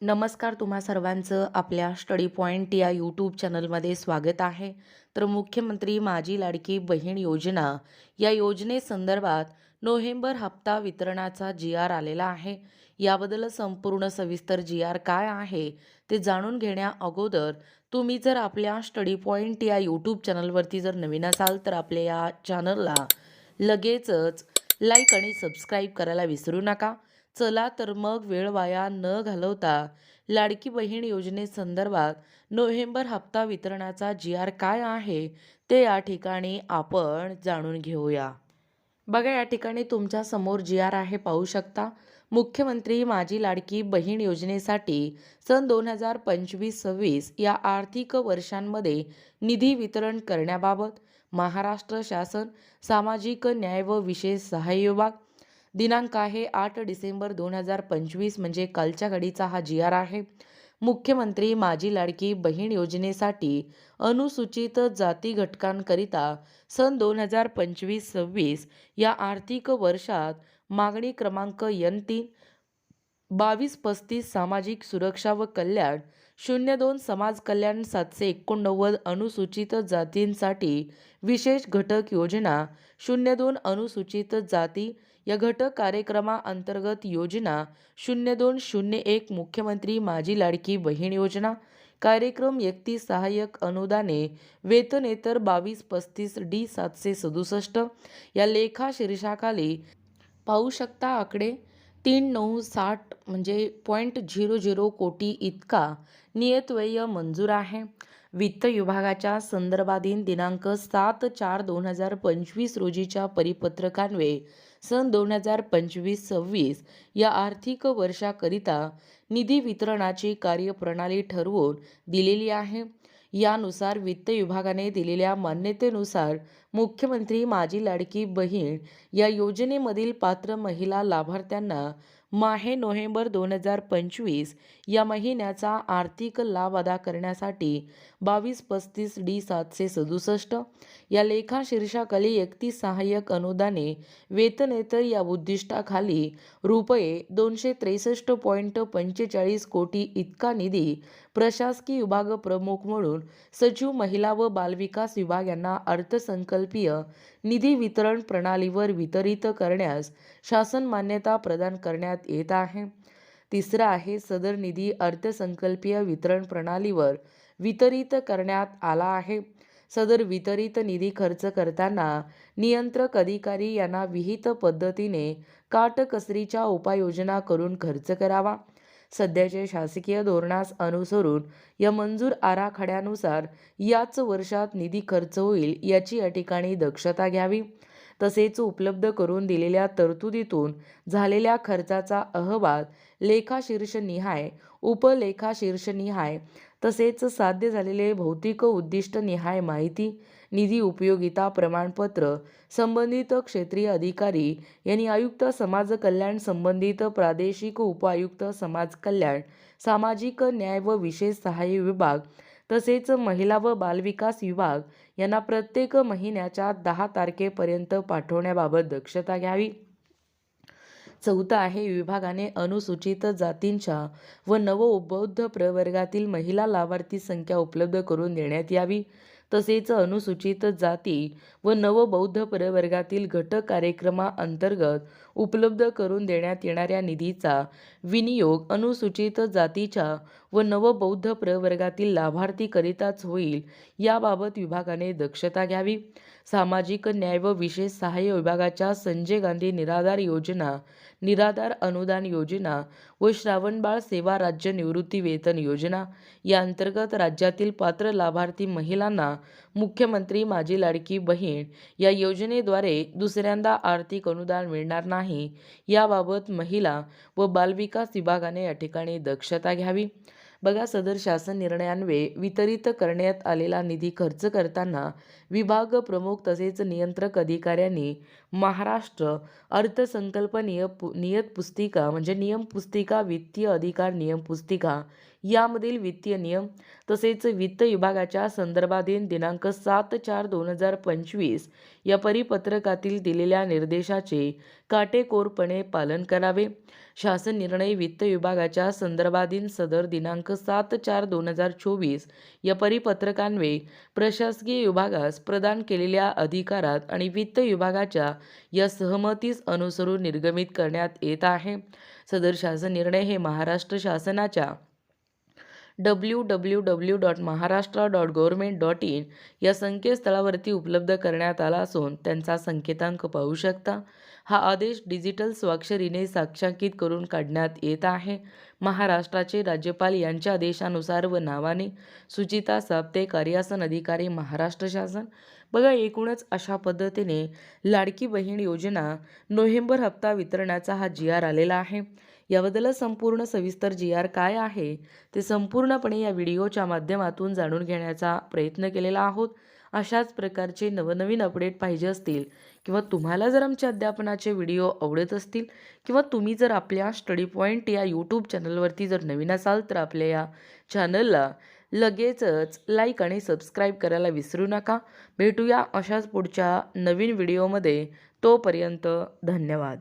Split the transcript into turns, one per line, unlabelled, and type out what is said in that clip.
नमस्कार, तुम्हा सर्वांचं आपल्या स्टडी पॉइंट या यूट्यूब चॅनलमध्ये स्वागत आहे. तर मुख्यमंत्री माझी लाडकी बहीण योजना या योजनेसंदर्भात नोव्हेंबर हप्ता वितरणाचा जी आर आलेला आहे. याबद्दल संपूर्ण सविस्तर जी आर काय आहे ते जाणून घेण्या अगोदर तुम्ही जर आपल्या स्टडी पॉइंट या यूट्यूब चॅनलवरती जर नवीन असाल तर आपल्या या चॅनलला लगेचच लाईक आणि सबस्क्राईब करायला विसरू नका. चला तर मग वेळ वाया न घालवता लाडकी बहीण योजनेसंदर्भात नोव्हेंबर हप्ता वितरणाचा जी आर काय आहे ते या ठिकाणी आपण जाणून घेऊया. बघा, या ठिकाणी तुमच्या समोर जी आर आहे, पाहू शकता. मुख्यमंत्री माझी लाडकी बहीण योजनेसाठी सन 2025-26 या आर्थिक वर्षांमध्ये निधी वितरण करण्याबाबत महाराष्ट्र शासन सामाजिक न्याय व विशेष सहाय्य विभाग, दिनांक आहे 8 डिसेंबर 2025, म्हणजे कालच्या घडीचा हा जी आर आहे. मुख्यमंत्री माझी लाडकी बहीण योजनेसाठी अनुसूचित जाती घटकांकरिता सन 2025-26 या आर्थिक वर्षात मागणी क्रमांक N3 2235 सामाजिक सुरक्षा व कल्याण 02 समाज कल्याण 789 अनुसूचित जातींसाठी विशेष घटक योजना 02 अनुसूचित जाती या घटक कार्यक्रमाअंतर्गत योजना 0201 मुख्यमंत्री माझी लाडकी बहीण योजना कार्यक्रम 31 सहाय्यक अनुदाने वेतनेतर 2235 D 767 या लेखा शीर्षाखाली पाहू शकता. आकडे 3960 म्हणजे .00 कोटी इतका नियतव्यय मंजूर आहे. वित्त विभागाच्या संदर्भाधीन दिनांक 7/4/2025 रोजीच्या परिपत्रकान्वये सन 2025-26 या आर्थिक वर्षाकरिता निधी वितरणाची कार्यप्रणाली ठरवून दिलेली आहे. यानुसार वित्त विभागाने दिलेल्या मान्यतेनुसार मुख्यमंत्री माझी लाडकी बहीण या योजनेमधील पात्र महिला लाभार्थ्यांना माहे नोव्हेंबर 2025 या महिन्याचा आर्थिक लाभ अदा करण्यासाठी 2235 D 767 या लेखा शीर्षाखाली 31 सहाय्यक अनुदाने वेतनेतर या उद्दिष्टाखाली रुपये 263.45 कोटी इतका निधी प्रशासकीय विभाग प्रमुख म्हणून सचिव महिला व बालविकास विभाग यांना अर्थसंकल्पीय निधी वितरण प्रणालीवर वितरित करण्यास शासन मान्यता प्रदान करण्यात येत आहे. तिसरा आहे, सदर निधी अर्थसंकल्पीय वितरण प्रणालीवर वितरित करण्यात आला आहे. सदर वितरित निधी खर्च करताना नियंत्रक अधिकारी यांना विहित पद्धतीने काटकसरीच्या उपाययोजना करून खर्च करावा. सध्याचे शासकीय धोरणास अनुसरून या मंजूर आराखड्यानुसार याच वर्षात निधी खर्च होईल याची या ठिकाणी दक्षता घ्यावी. तसेच उपलब्ध करून दिलेल्या तरतुदीतून झालेल्या खर्चाचा अहवाल लेखाशीर्षनिहाय, उपलेखाशीर्षनिहाय तसेच साध्य झालेले भौतिक उद्दिष्टनिहाय माहिती, निधी उपयोगिता प्रमाणपत्र संबंधित क्षेत्रीय अधिकारी यांनी आयुक्त समाज कल्याण, संबंधित प्रादेशिक उपायुक्त समाज कल्याण, सामाजिक न्याय व विशेष सहाय्य विभाग तसेच महिला व बालविकास विभाग यांना प्रत्येक महिन्याच्या 10 तारखेपर्यंत पाठवण्याबाबत दक्षता घ्यावी. चौथा आहे, विभागाने अनुसूचित जातींच्या व नवउद्भूत प्रवर्गातील महिला लाभार्थी संख्या उपलब्ध करून देण्यात यावी. तसेच अनुसूचित जाती व नवबौद्ध प्रवर्गातील घटक कार्यक्रमाअंतर्गत उपलब्ध करून देण्यात येणाऱ्या निधीचा विनियोग अनुसूचित जातीच्या व नवबौद्ध प्रवर्गातील लाभार्थीकरिताच होईल याबाबत विभागाने दक्षता घ्यावी. सामाजिक न्याय व विशेष सहाय्य विभागाच्या संजय गांधी निराधार योजना, निराधार अनुदान योजना व श्रावणबाळ सेवा राज्य निवृत्ती वेतन योजना या अंतर्गत राज्यातील पात्र लाभार्थी महिलांना मुख्यमंत्री माझी लाडकी बहीण या योजनेद्वारे दुसऱ्यांदा आर्थिक अनुदान मिळणार नाही याबाबत महिला व बालविकास विभागाने या ठिकाणी दक्षता घ्यावी. बघा, सदर शासन निर्णयान्वये वितरित करण्यात आलेला निधी खर्च करताना विभाग प्रमुख तसेच नियंत्रक अधिकाऱ्यांनी महाराष्ट्र अर्थसंकल्प नियत पुस्तिका म्हणजे नियम पुस्तिका, वित्तीय अधिकार नियम पुस्तिका यामधील वित्तीय नियम तसेच वित्त विभागाच्या संदर्भाधीन दिनांक 7/4/2025 या परिपत्रकातील दिलेल्या निर्देशाचे काटेकोरपणे पालन करावे. शासन निर्णय वित्त विभागाच्या संदर्भाधीन सदर दिनांक 7/4/2024 या परिपत्रकान्वये प्रशासकीय विभागास प्रदान केलेल्या अधिकारात आणि वित्त विभागाच्या या सहमतीस अनुसरून निर्गमित करण्यात येत आहे. सदर शासन निर्णय हे महाराष्ट्र शासनाच्या www.maharashtra.government.in या संकेतस्थळावरती उपलब्ध करण्यात आला असून त्यांचा संकेतांक पाहू शकता. हा आदेश डिजिटल स्वाक्षरीने साक्षांकित करून काढण्यात येत आहे. महाराष्ट्राचे राज्यपाल यांच्या आदेशानुसार व नावाने सुचिता साप्ते, कार्यासन अधिकारी, महाराष्ट्र शासन. बघा, एकूणच अशा पद्धतीने लाडकी बहीण योजना नोव्हेंबर हप्ता वितरणाचा हा GR आलेला आहे. याबद्दल संपूर्ण सविस्तर GR काय आहे ते संपूर्णपणे या व्हिडिओच्या माध्यमातून जाणून घेण्याचा प्रयत्न केलेला आहोत. अशाच प्रकारचे नवनवीन अपडेट पाहिजे असतील किंवा तुम्हाला जर आमच्या अध्यापनाचे व्हिडिओ आवडत असतील किंवा तुम्ही जर आपल्या स्टडी पॉईंट या यूट्यूब चॅनलवरती जर नवीन असाल तर आपल्या या चॅनलला लगेचच लाईक आणि सबस्क्राईब करायला विसरू नका. भेटूया अशाच पुढच्या नवीन व्हिडिओमध्ये. तोपर्यंत धन्यवाद.